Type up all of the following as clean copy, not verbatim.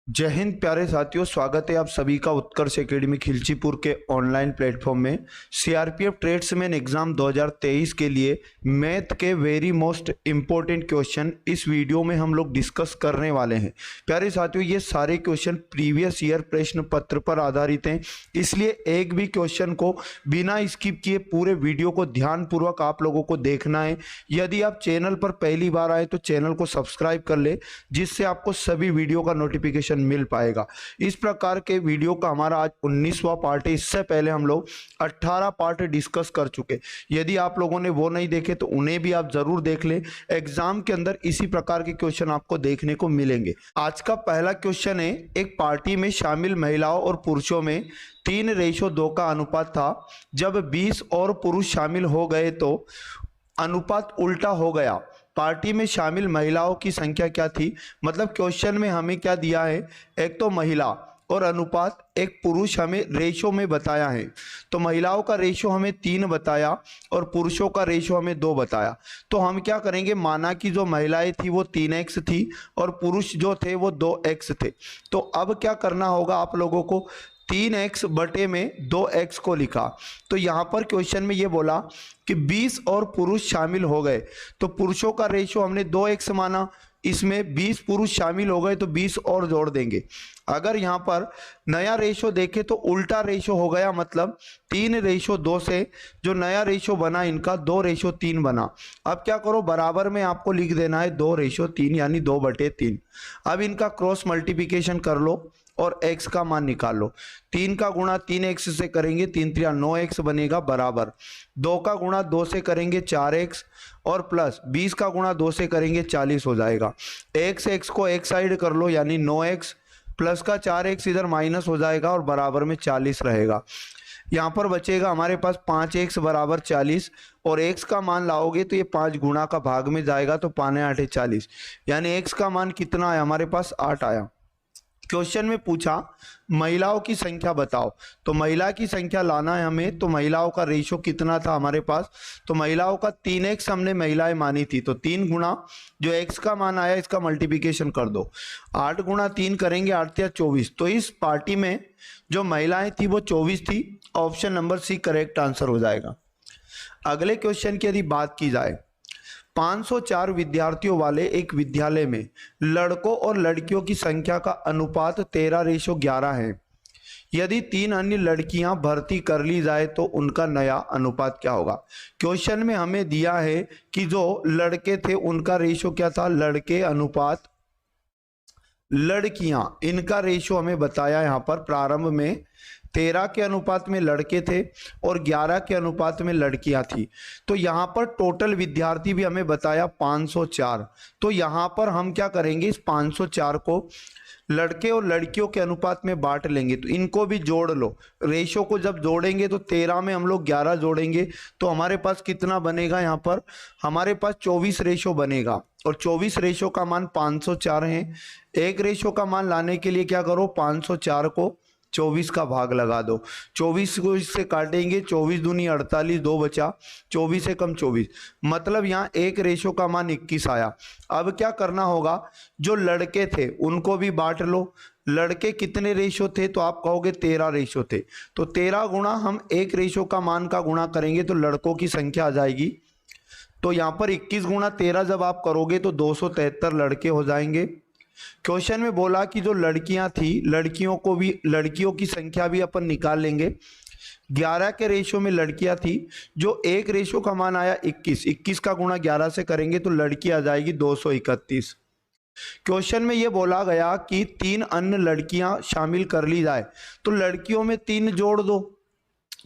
जय हिंद प्यारे साथियों, स्वागत है आप सभी का उत्कर्ष एकेडमी खिलचीपुर के ऑनलाइन प्लेटफॉर्म में। सीआरपीएफ ट्रेड्समैन एग्जाम 2023 के लिए मैथ के वेरी मोस्ट इम्पोर्टेंट क्वेश्चन इस वीडियो में हम लोग डिस्कस करने वाले हैं। प्यारे साथियों, ये सारे क्वेश्चन प्रीवियस ईयर प्रश्न पत्र पर आधारित हैं, इसलिए एक भी क्वेश्चन को बिना स्किप किए पूरे वीडियो को ध्यानपूर्वक आप लोगों को देखना है। यदि आप चैनल पर पहली बार आए तो चैनल को सब्सक्राइब कर ले, जिससे आपको सभी वीडियो का नोटिफिकेशन मिल पाएगा। इस प्रकार के वीडियो का हमारा आज 19वां पार्ट है। इससे पहले हम लोग 18 पार्ट डिस्कस कर चुके। यदि आप लोगों ने वो नहीं देखे तो उन्हें भी आप जरूर देख लें। एग्जाम के अंदर इसी प्रकार के क्वेश्चन आपको देखने को मिलेंगे। आज का पहला क्वेश्चन है, एक पार्टी में शामिल महिलाओं और पुरुषों में 3:2 का अनुपात था। जब 20 और पुरुष शामिल हो गए तो अनुपात उल्टा हो गया। पार्टी में शामिल महिलाओं की संख्या क्या थी? मतलब क्वेश्चन में हमें क्या दिया है, एक तो महिला और अनुपात, एक पुरुष हमें रेशो में बताया है। तो महिलाओं का रेशो हमें 3 बताया और पुरुषों का रेशो हमें 2 बताया। तो हम क्या करेंगे, माना कि जो महिलाएं थी वो 3x थी और पुरुष जो थे वो 2x थे। तो अब क्या करना होगा आप लोगों को, 3x बटे में 2x को लिखा। तो यहाँ पर क्वेश्चन में ये बोला कि 20 और पुरुष शामिल हो गए, तो पुरुषों का रेशो हमने 2x माना, इसमें 20 पुरुष शामिल हो गए तो 20 और जोड़ देंगे। अगर यहाँ पर नया रेशो देखें तो उल्टा रेशो हो गया, मतलब 3:2 से जो नया रेशो बना इनका 2:3 बना। अब क्या करो, बराबर में आपको लिख देना है 2:3 यानी 2/3। अब इनका क्रॉस मल्टीप्लिकेशन कर लो और x का मान निकाल लो। 3 का गुणा 3x से करेंगे 3×3 9x बनेगा, बराबर 2 का गुणा 2 से करेंगे 4x और प्लस 20 का गुणा 2 से करेंगे 40 हो जाएगा। x को एक साइड कर लो यानी 9x प्लस का 4x इधर माइनस हो जाएगा और बराबर में 40 रहेगा। यहाँ पर बचेगा हमारे पास 5x बराबर 40 और x का मान लाओगे तो ये 5 गुणा का भाग में जाएगा तो 5×8 = 40, यानी x का मान कितना आया हमारे पास 8 आया। क्वेश्चन में पूछा महिलाओं की संख्या बताओ, तो महिला की संख्या लाना है हमें। तो महिलाओं का रेशो कितना था हमारे पास, तो महिलाओं का 3x हमने महिलाएं मानी थी, तो 3 गुणा जो x का मान आया इसका मल्टीप्लिकेशन कर दो। 8 गुणा 3 करेंगे 8 या 24। तो इस पार्टी में जो महिलाएं थी वो 24 थी। Option number C correct answer हो जाएगा। अगले क्वेश्चन की यदि बात की जाए, 504 विद्यार्थियों वाले एक विद्यालय में लड़कों और लड़कियों की संख्या का अनुपात 13:11 है। यदि 3 अन्य लड़कियां भर्ती कर ली जाए तो उनका नया अनुपात क्या होगा? क्वेश्चन में हमें दिया है कि जो लड़के थे उनका रेशो क्या था, लड़के अनुपात लड़कियां, इनका रेशो हमें बताया यहाँ पर प्रारंभ में 13 के अनुपात में लड़के थे और 11 के अनुपात में लड़कियां थी। तो यहाँ पर टोटल विद्यार्थी भी हमें बताया 504। तो यहाँ पर हम क्या करेंगे, इस 504 को लड़के और लड़कियों के अनुपात में बांट लेंगे, तो इनको भी जोड़ लो। रेशो को जब जोड़ेंगे तो 13 में हम लोग 11 जोड़ेंगे तो हमारे पास कितना बनेगा, यहाँ पर हमारे पास 24 रेशो बनेगा और 24 रेशो का मान 504 है। एक रेशो का मान लाने के लिए क्या करो, 504 को 24 का भाग लगा दो। 24 को इससे काटेंगे, 24 दूनी 48, 2 बचा, 24 से कम 24, मतलब यहाँ एक रेशो का मान 21 आया। अब क्या करना होगा, जो लड़के थे उनको भी बांट लो। लड़के कितने रेशो थे, तो आप कहोगे 13 रेशो थे, तो 13 गुणा हम एक रेशो का मान का गुणा करेंगे तो लड़कों की संख्या आ जाएगी। तो यहाँ पर 21 गुणा 13 जब आप करोगे तो 273 लड़के हो जाएंगे। क्वेश्चन में बोला कि जो लड़कियां थी लड़कियों की संख्या भी अपन निकाल लेंगे। 11 के रेशो में लड़कियां थी, जो एक रेशो का मान आया 21 का गुणा 11 से करेंगे तो लड़की आ जाएगी 231। क्वेश्चन में ये बोला गया कि 3 अन्य लड़कियां शामिल कर ली जाए, तो लड़कियों में 3 जोड़ दो।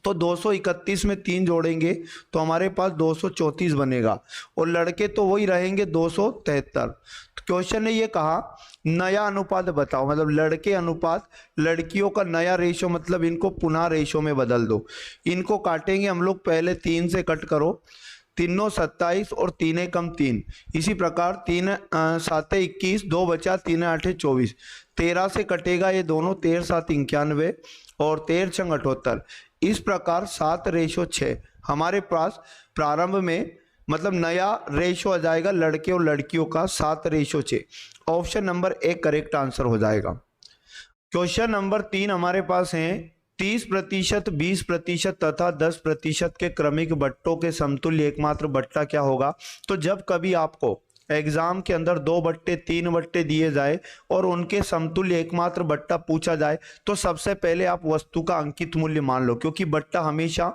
तो 231 में 3 जोड़ेंगे तो हमारे पास 234 बनेगा और लड़के तो वही रहेंगे 273। क्वेश्चन ने ये कहा नया अनुपात बताओ, मतलब लड़के अनुपात लड़कियों का नया रेशो, मतलब इनको पुनः रेशो में बदल दो। इनको काटेंगे हम लोग, पहले 3 से कट करो, 3 27 और 3 कम 3, इसी प्रकार 3 7 21, 2 बचा, 3 8 24, 13 से कटेगा ये दोनों, 13 7 91 और 13 6 78। इस प्रकार 7:6 हमारे पास प्रारंभ में, मतलब नया रेशो आ जाएगा लड़के और लड़कियों का 7:6। ऑप्शन नंबर 1 करेक्ट आंसर हो जाएगा। क्वेश्चन नंबर 3 हमारे पास है 30%, 20% तथा 10% के क्रमिक बट्टों के समतुल्य एकमात्र बट्टा क्या होगा। तो जब कभी आपको एग्जाम के अंदर 2 बट्टे 3 बट्टे दिए जाए और उनके समतुल्य एकमात्र बट्टा पूछा जाए तो सबसे पहले आप वस्तु का अंकित मूल्य मान लो, क्योंकि बट्टा हमेशा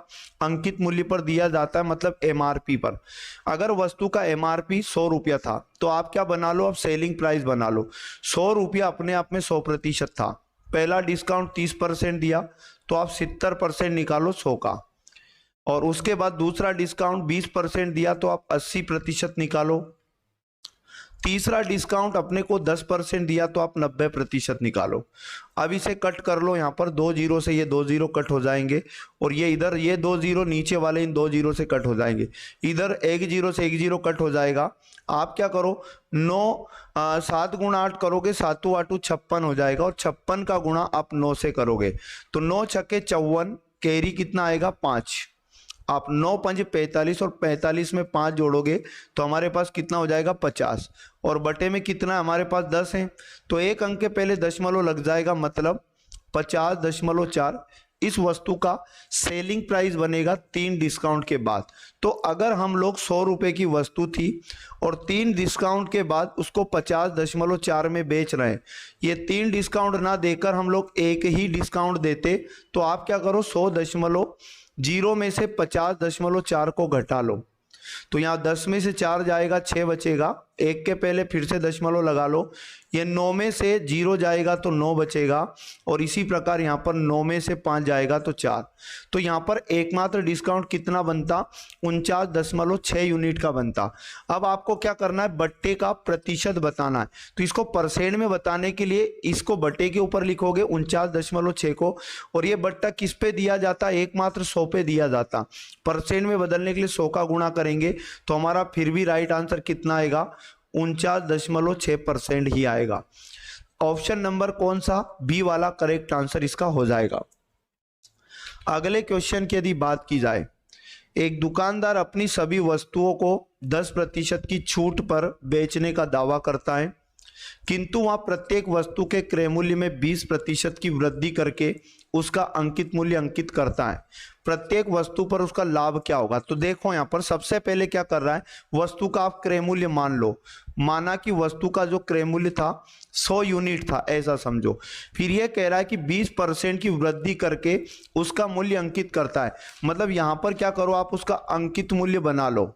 अंकित मूल्य पर दिया जाता है, मतलब एमआरपी पर। अगर वस्तु का एमआरपी 100 रुपया था तो आप क्या बना लो, अब सेलिंग प्राइस बना लो। 100 रुपया अपने आप में 100% था, पहला डिस्काउंट 30% दिया तो आप 70% निकालो 100 का, और उसके बाद दूसरा डिस्काउंट 20% दिया तो आप 80% निकालो, तीसरा डिस्काउंट अपने को 10% दिया तो आप 90% निकालो। अब इसे कट कर लो, यहाँ पर 2 जीरो से ये 2 जीरो कट हो जाएंगे और ये इधर ये 2 जीरो नीचे वाले इन 2 जीरो से कट हो जाएंगे, इधर 1 जीरो से 1 जीरो कट हो जाएगा। आप क्या करो 7 गुणा 8 करोगे, 7 8 56 हो जाएगा और 56 का गुणा आप 9 से करोगे तो 9 छक्के 54, कैरी कितना आएगा 5। आप 9 पंज 45 और 45 में 5 जोड़ोगे तो हमारे पास कितना हो जाएगा 50, और बटे में कितना हमारे पास 10 है तो एक अंक के पहले दशमलव लग जाएगा, मतलब 50.4 इस वस्तु का सेलिंग प्राइस बनेगा 3 डिस्काउंट के बाद। तो अगर हम लोग 100 रुपए की वस्तु थी और 3 डिस्काउंट के बाद उसको 50.4 में बेच रहे हैं, ये 3 डिस्काउंट ना देकर हम लोग एक ही डिस्काउंट देते तो आप क्या करो 100.0 में से 50.4 को घटा लो तो यहाँ 10 में से 4 जाएगा 6 बचेगा, एक के पहले फिर से दशमलव लगा लो, ये 9 में से 0 जाएगा तो 9 बचेगा और इसी प्रकार यहाँ पर 9 में से 5 जाएगा तो 4। तो यहाँ पर एकमात्र डिस्काउंट कितना बनता 49.6 यूनिट का बनता। अब आपको क्या करना है, बट्टे का प्रतिशत बताना है, तो इसको परसेंट में बताने के लिए इसको बट्टे के ऊपर लिखोगे 49.6 को, और ये बट्टा किस पे दिया जाता है, एकमात्र 100 पे दिया जाता। परसेंट में बदलने के लिए 100 का गुणा करेंगे तो हमारा फिर भी राइट आंसर कितना आएगा 49.6% ही आएगा। ऑप्शन नंबर कौन सा, बी वाला करेक्ट आंसर इसका हो जाएगा। अगले क्वेश्चन की यदि बात की जाए, एक दुकानदार अपनी सभी वस्तुओं को 10% की छूट पर बेचने का दावा करता है, किंतु वह प्रत्येक वस्तु के क्रय मूल्य में 20% की वृद्धि करके उसका अंकित मूल्य अंकित करता है। प्रत्येक वस्तु पर उसका लाभ क्या होगा। तो देखो यहाँ पर सबसे पहले क्या कर रहा है, वस्तु का आप क्रय मूल्य मान लो, माना कि वस्तु का जो क्रय मूल्य था 100 यूनिट था ऐसा समझो, फिर यह कह रहा है कि 20% की वृद्धि करके उसका मूल्य अंकित करता है। मतलब यहाँ पर क्या करो, आप उसका अंकित मूल्य बना लो,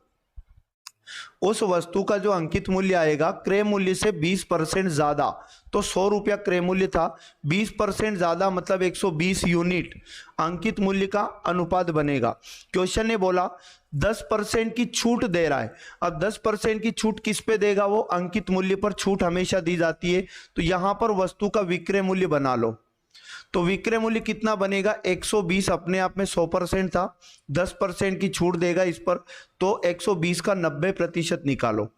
उस वस्तु का जो अंकित मूल्य आएगा क्रय मूल्य से 20% ज्यादा, तो 100 रुपया क्रय मूल्य था, 20% ज्यादा मतलब 120 यूनिट अंकित मूल्य का अनुपात बनेगा। क्वेश्चन ने बोला 10% की छूट दे रहा है, अब 10% की छूट किस पे देगा, वो अंकित मूल्य पर छूट हमेशा दी जाती है। तो यहां पर वस्तु का विक्रय मूल्य बना लो, तो विक्रय मूल्य कितना बनेगा 120, अपने आप में 100% था, 10% की छूट देगा इस पर तो 120 का 90% निकालो।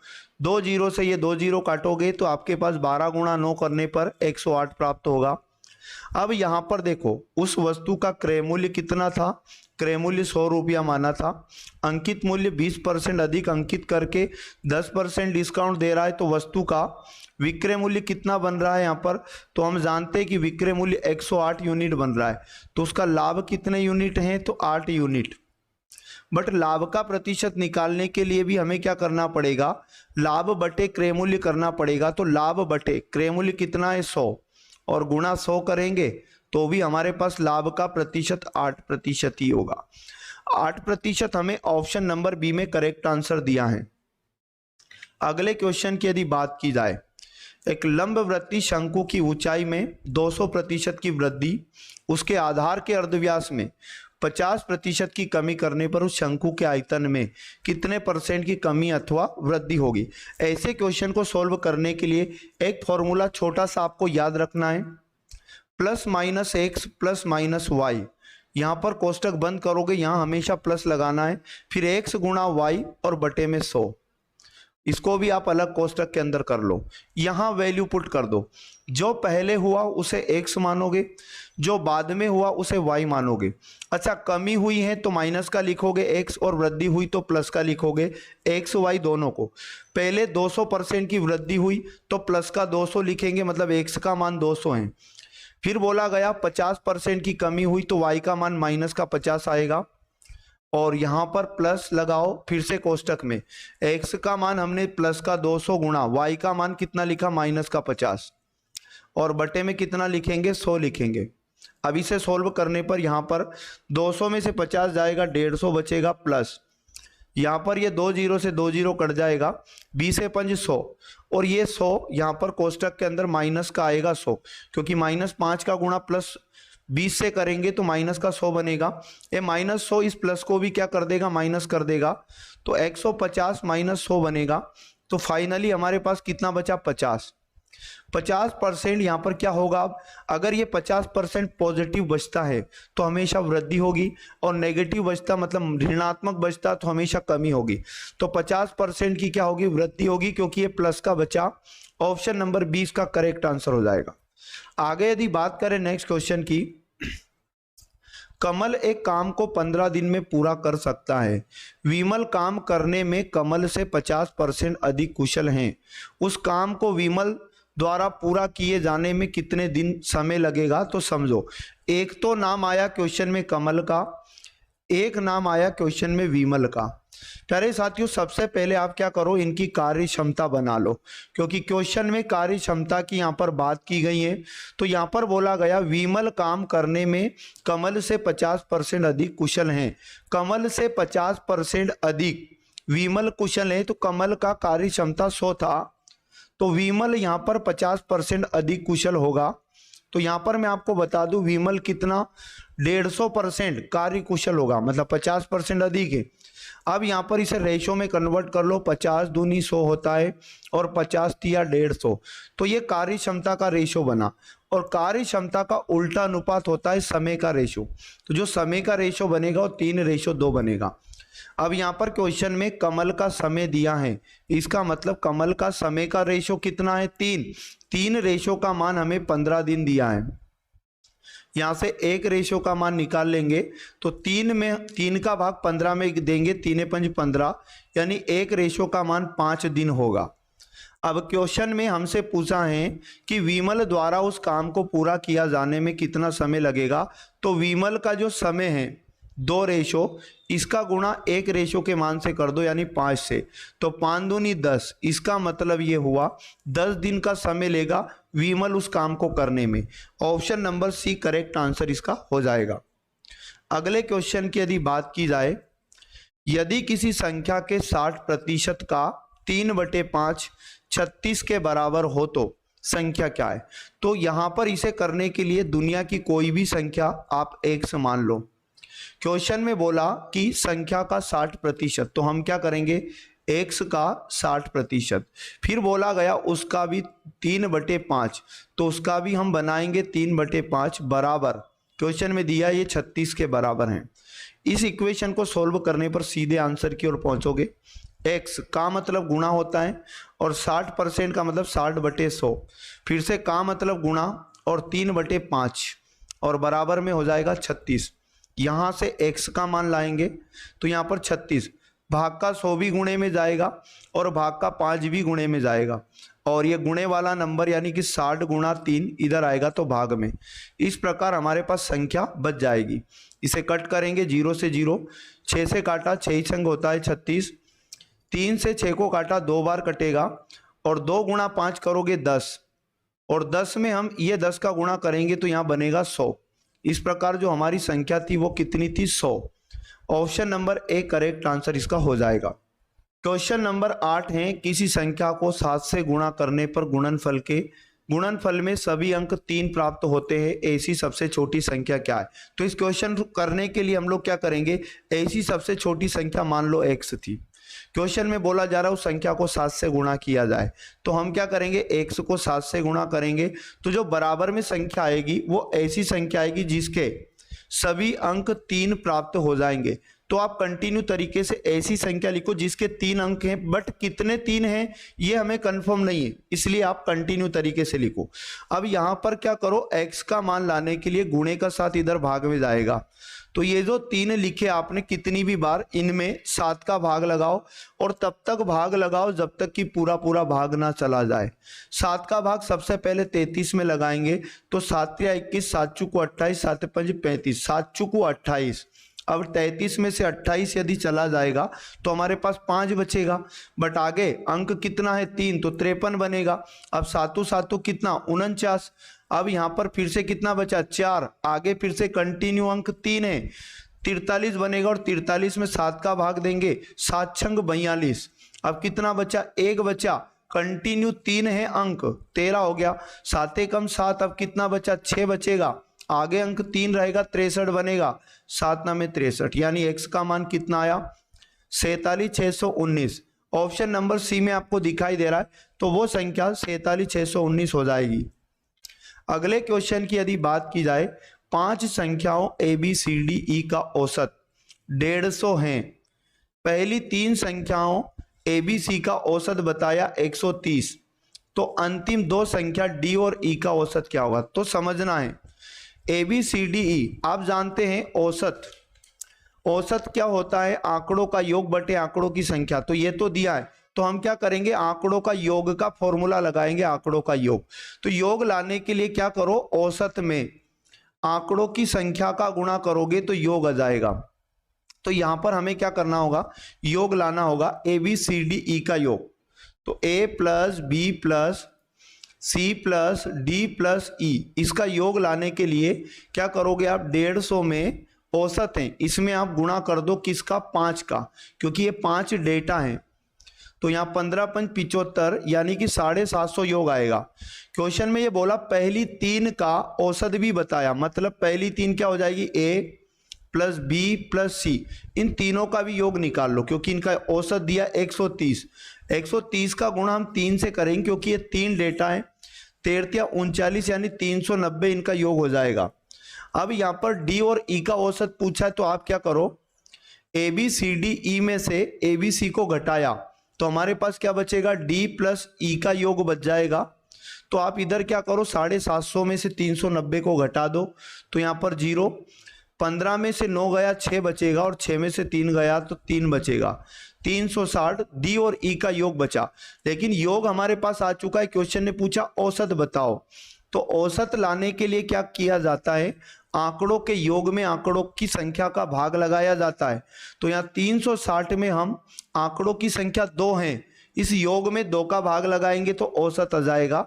2 जीरो से ये 2 जीरो काटोगे तो आपके पास 12 गुणा 9 करने पर 108 प्राप्त होगा। अब यहां पर देखो उस वस्तु का क्रय मूल्य कितना था, क्रय मूल्य 100 रुपया माना था, अंकित मूल्य 20% अधिक अंकित करके 10% डिस्काउंट दे रहा है, तो वस्तु का विक्रय मूल्य कितना बन रहा है यहाँ पर, तो हम जानते हैं कि विक्रय मूल्य 108 यूनिट बन रहा है, तो उसका लाभ कितने यूनिट हैं, तो 8 यूनिट। बट लाभ का प्रतिशत निकालने के लिए भी हमें क्या करना पड़ेगा, लाभ बटे क्रय मूल्य करना पड़ेगा। तो लाभ बटे क्रय मूल्य कितना है 100 और गुणा 100 करेंगे तो भी हमारे पास लाभ का प्रतिशत 8% ही होगा। 8% हमें ऑप्शन नंबर बी में करेक्ट आंसर दिया है। अगले क्वेश्चन की यदि बात की जाए, एक लंबवृत्तीय शंकु की ऊंचाई में 200% की वृद्धि, उसके आधार के अर्धव्यास में 50% की कमी करने पर उस शंकु के आयतन में कितने % की कमी अथवा वृद्धि होगी। ऐसे क्वेश्चन को सॉल्व करने के लिए एक फॉर्मूला छोटा सा आपको याद रखना है, +-x +-y। यहाँ पर कोष्टक बंद करोगे, यहाँ हमेशा प्लस लगाना है, फिर x गुणा y और बटे में 100, इसको भी आप अलग कोष्टक के अंदर कर लो, यहाँ वैल्यू पुट कर दो, जो पहले हुआ उसे x मानोगे, जो बाद में हुआ उसे y मानोगे। अच्छा कमी हुई है तो माइनस का लिखोगे x और वृद्धि हुई तो प्लस का लिखोगे, x y दोनों को। पहले 200% की वृद्धि हुई तो प्लस का 200 लिखेंगे, मतलब x का मान 200 है। फिर बोला गया 50% की कमी हुई तो y का मान माइनस का 50 आएगा, और यहां पर प्लस लगाओ फिर से कोष्टक में, x का मान हमने प्लस का 200 गुणा y का मान कितना लिखा माइनस का 50, और बटे में कितना लिखेंगे 100 लिखेंगे। अब इसे सोल्व करने पर यहाँ पर 200 में से 50 जाएगा, 150 बचेगा, प्लस यहाँ पर ये 2 जीरो से 2 जीरो कट जाएगा, 20 से 5 100, और ये 100 यहाँ पर कोष्टक के अंदर माइनस का आएगा 100, क्योंकि -5 का गुणा प्लस 20 से करेंगे तो माइनस का 100 बनेगा। ये -100 इस प्लस को भी क्या कर देगा माइनस कर देगा, तो 150 माइनस 100 बनेगा। तो फाइनली हमारे पास कितना बचा 50% यहाँ पर क्या होगा, अब अगर ये 50% पॉजिटिव बचता है तो हमेशा वृद्धि होगी, और नेगेटिव बचता मतलब ऋणात्मक बचता तो हमेशा कमी होगी। तो 50% की क्या होगी वृद्धि होगी, क्योंकि ये प्लस का बचा। ऑप्शन नंबर 20 का करेक्ट आंसर हो जाएगा। आगे यदि बात करें नेक्स्ट क्वेश्चन की, कमल एक काम को 15 दिन में पूरा कर सकता है। विमल काम करने में कमल से 50% अधिक कुशल हैं। उस काम को विमल द्वारा पूरा किए जाने में कितने दिन समय लगेगा? तो समझो, एक तो नाम आया क्वेश्चन में कमल का, एक नाम आया क्वेश्चन में विमल का। प्यारे साथियों, सबसे पहले आप क्या करो, इनकी कार्य क्षमता बना लो, क्योंकि क्वेश्चन में कार्य क्षमता की यहाँ पर बात की गई है। तो यहाँ पर बोला गया विमल काम करने में कमल से 50% अधिक कुशल हैं। कमल से 50% अधिक विमल कुशल है, तो कमल का कार्य क्षमता 100 था, तो विमल यहाँ पर 50% अधिक कुशल होगा। तो यहाँ पर मैं आपको बता दूं विमल कितना 150% कार्य कुशल होगा, मतलब 50% अधिक है। अब यहाँ पर इसे रेशो में कन्वर्ट कर लो, 50 दूनी 100 होता है और 50 तिया 150, तो ये कार्य क्षमता का रेशो बना। और कार्य क्षमता का उल्टा अनुपात होता है समय का रेशो, तो जो समय का रेशो बनेगा वो 3:2 बनेगा। अब यहाँ पर क्वेश्चन में कमल का समय दिया है, इसका मतलब कमल का समय का रेशो कितना है 3 रेशो का मान हमें 15 दिन दिया है। यहाँ से एक रेशो का मान निकाल लेंगे तो 3 का भाग 15 में देंगे, 3 5 15, यानी एक रेशो का मान 5 दिन होगा। अब क्वेश्चन में हमसे पूछा है कि विमल द्वारा उस काम को पूरा किया जाने में कितना समय लगेगा। तो विमल का जो समय है 2 रेशो, इसका गुणा 1 रेशो के मान से कर दो, यानी 5 से, तो 5 दूनी 10, इसका मतलब ये हुआ 10 दिन का समय लेगा विमल उस काम को करने में। Option number C correct answer इसका हो जाएगा। अगले क्वेश्चन की यदि बात की जाए, यदि किसी संख्या के 60% का 3/5 36 के बराबर हो तो संख्या क्या है? तो यहां पर इसे करने के लिए दुनिया की कोई भी संख्या आप x मान लो। क्वेश्चन में बोला कि संख्या का 60%, तो हम क्या करेंगे x का 60%। फिर बोला गया उसका भी 3/5, तो उसका भी हम बनाएंगे 3/5 बराबर, क्वेश्चन में दिया ये 36 के बराबर है। इस इक्वेशन को सोल्व करने पर सीधे आंसर की ओर पहुंचोगे। x का मतलब गुणा होता है, और 60% का मतलब 60/100, फिर से का मतलब गुणा, और 3/5, और बराबर में हो जाएगा 36। यहाँ से x का मान लाएंगे तो यहाँ पर 36, भाग का 100 भी गुणे में जाएगा और भाग का 5 भी गुणे में जाएगा, और ये गुणे वाला नंबर यानी कि 60 गुणा 3 इधर आएगा तो भाग में। इस प्रकार हमारे पास संख्या बच जाएगी। इसे कट करेंगे 0 से 0, 6 से काटा 6 संग होता है 36, 3 से 6 को काटा 2 बार कटेगा, और 2 गुणा 5 करोगे 10, और 10 में हम ये 10 का गुणा करेंगे तो यहाँ बनेगा 100। इस प्रकार जो हमारी संख्या थी वो कितनी थी 100। Option number A correct answer इसका हो जाएगा। क्वेश्चन नंबर 8 है, किसी संख्या को 7 से गुणा करने पर गुणनफल में सभी अंक 3 प्राप्त होते हैं, ऐसी सबसे छोटी संख्या क्या है? तो इस क्वेश्चन करने के लिए हम लोग क्या करेंगे, ऐसी सबसे छोटी संख्या मान लो x थी, क्वेश्चन में बोला जा रहा है उस संख्या को 7 से गुणा किया जाए, तो हम क्या करेंगे x को 7 से गुणा करेंगे, तो जो बराबर में संख्या आएगी वो ऐसी संख्या आएगी जिसके सभी अंक 3 प्राप्त हो जाएंगे। तो आप कंटिन्यू तरीके से ऐसी संख्या लिखो जिसके 3 अंक हैं, बट कितने 3 हैं ये हमें कंफर्म नहीं है, इसलिए आप कंटिन्यू तरीके से लिखो। अब यहां पर क्या करो, x का मान लाने के लिए गुणे का 7 इधर भाग में जाएगा, तो ये जो 3 लिखे आपने कितनी भी बार, इनमें 7 का भाग लगाओ और तब तक भाग लगाओ जब तक कि पूरा पूरा भाग ना चला जाए। 7 का भाग सबसे पहले 33 में लगाएंगे, तो 7 या 21, 7 चुको 28, 7 5 35, 7 चुको 28। अब 33 में से 28 यदि चला जाएगा तो हमारे पास 5 बचेगा, बट आगे अंक कितना है 3, तो 53 बनेगा। अब 7 7 कितना 49। अब यहाँ पर फिर से कितना बचा 4, आगे फिर से कंटिन्यू अंक 3 है, 43 बनेगा और 43 में 7 का भाग देंगे, 7 छंग 42। अब कितना बचा, 1 बचा, कंटिन्यू 3 है अंक, 13 हो गया, 7 एकम 7, अब कितना बचा 6 बचेगा, आगे अंक 3 रहेगा, 63 बनेगा, 7 9 में 63, यानी x का मान कितना आया 47619। ऑप्शन नंबर सी में आपको दिखाई दे रहा है, तो वो संख्या 47619 हो जाएगी। अगले क्वेश्चन की यदि बात की जाए, 5 संख्याओं ABCDE का औसत 150 है। पहली 3 संख्याओं ABC का औसत बताया 130, तो अंतिम 2 संख्या D और E का औसत क्या होगा, तो समझना है। ABCDE आप जानते हैं औसत, औसत क्या होता है, आंकड़ों का योग बटे आंकड़ों की संख्या, तो ये तो दिया है, तो हम क्या करेंगे, आंकड़ों का योग का फॉर्मूला लगाएंगे, आंकड़ों का योग। तो योग लाने के लिए क्या करो, औसत में आंकड़ों की संख्या का गुणा करोगे तो योग आ जाएगा। तो यहां पर हमें क्या करना होगा, योग लाना होगा ABCDE का योग, तो A plus B plus C plus D plus E, इसका योग लाने के लिए क्या करोगे आप, 150 में औसत है, इसमें आप गुणा कर दो किसका, 5 का, क्योंकि ये 5 डेटा है, तो यहाँ 15 5 75, यानी कि 750 योग आएगा। क्वेश्चन में ये बोला पहली 3 का औसत भी बताया, मतलब पहली 3 क्या हो जाएगी, A plus B plus C, इन तीनों का भी योग निकाल लो, क्योंकि इनका औसत दिया 130। 130 का गुणा हम 3 से करेंगे, क्योंकि ये 3 डेटा है, 13 39, यानी 390 इनका योग हो जाएगा। अब यहाँ पर D और E का औसत पूछा है, तो आप क्या करो, ABCDE में से ABC को घटाया, तो हमारे पास क्या बचेगा, D प्लस E का योग बच जाएगा। तो आप इधर क्या करो, 750 में से 390 को घटा दो, तो यहाँ पर 0, 15 में से 9 गया 6 बचेगा, और 6 में से 3 गया तो 3 बचेगा, 360। D और E का योग बचा, लेकिन योग हमारे पास आ चुका है, क्वेश्चन ने पूछा औसत बताओ। तो औसत लाने के लिए क्या किया जाता है, आंकड़ों के योग में आंकड़ों की संख्या का भाग लगाया जाता है। तो यहाँ 360 में हम आंकड़ों की संख्या 2 है, इस योग में 2 का भाग लगाएंगे तो औसत आ जाएगा,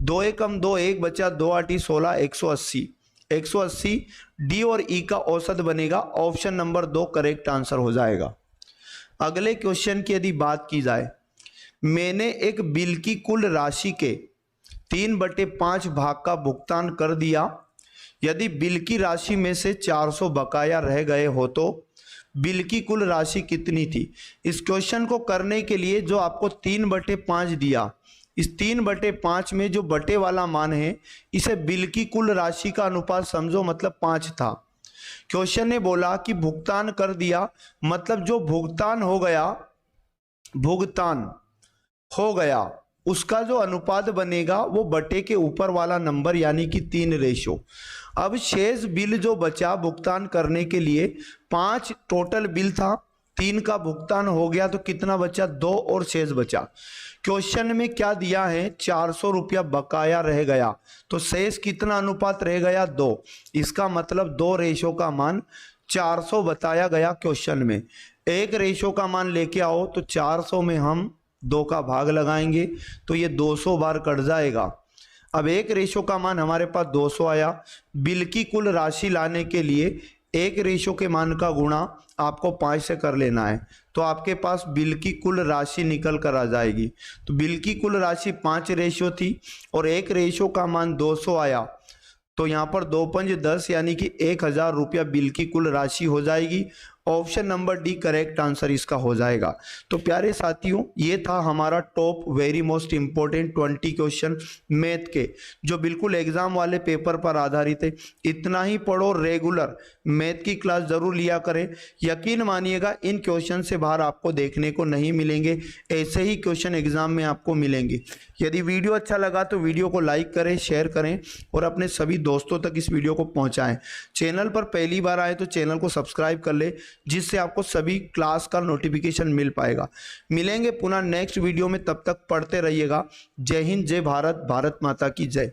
2 एकम 2, 1 बचा, 2 8 16, 180। 180 D और E का औसत बनेगा, ऑप्शन नंबर 2 करेक्ट आंसर हो जाएगा। अगले क्वेश्चन की यदि बात की जाए, मैंने एक बिल की कुल राशि के 3/5 भाग का भुगतान कर दिया, यदि बिल की राशि में से 400 बकाया रह गए हो तो बिल की कुल राशि कितनी थी। इस क्वेश्चन को करने के लिए जो आपको 3/5 दिया, इस 3/5 में जो बटे वाला मान है, इसे बिल की कुल राशि का अनुपात समझो, मतलब 5 था। क्वेश्चन ने बोला कि भुगतान कर दिया, मतलब जो भुगतान हो गया उसका जो अनुपात बनेगा वो बटे के ऊपर वाला नंबर, यानी कि 3 अब शेष बिल जो बचा भुगतान करने के लिए, 5 टोटल बिल था, 3 का भुगतान हो गया, तो कितना बचा, 2 और शेष बचा। क्वेश्चन में क्या दिया है, 400 रुपया बकाया रह गया, तो शेष कितना अनुपात रह गया, 2। इसका मतलब 2 का मान 400 बताया गया क्वेश्चन में। 1 का मान लेके आओ, तो 400 में हम 2 का भाग लगाएंगे, तो ये 200 बार कट जाएगा। अब 1 का मान हमारे पास 200 आया। बिल की कुल राशि लाने के लिए 1 के मान का गुणा आपको 5 से कर लेना है, तो आपके पास बिल की कुल राशि निकल कर आ जाएगी। तो बिल की कुल राशि 5 थी और 1 का मान 200 आया, तो यहाँ पर 2 5 10, यानी कि 1000 रुपया बिल की कुल राशि हो जाएगी। Option number D correct answer इसका हो जाएगा। तो प्यारे साथियों, ये था हमारा top very most important 20 question math के, जो बिल्कुल एग्जाम वाले पेपर पर आधारित है। इतना ही पढ़ो, रेगुलर मैथ की क्लास जरूर लिया करें। यकीन मानिएगा इन क्वेश्चन से बाहर आपको देखने को नहीं मिलेंगे, ऐसे ही क्वेश्चन एग्जाम में आपको मिलेंगे। यदि वीडियो अच्छा लगा तो वीडियो को लाइक करें, शेयर करें और अपने सभी दोस्तों तक इस वीडियो को पहुंचाएं। चैनल पर पहली बार आए तो चैनल को सब्सक्राइब कर ले, जिससे आपको सभी क्लास का नोटिफिकेशन मिल पाएगा। मिलेंगे पुनः नेक्स्ट वीडियो में, तब तक पढ़ते रहिएगा। जय हिंद, जय भारत, भारत माता की जय।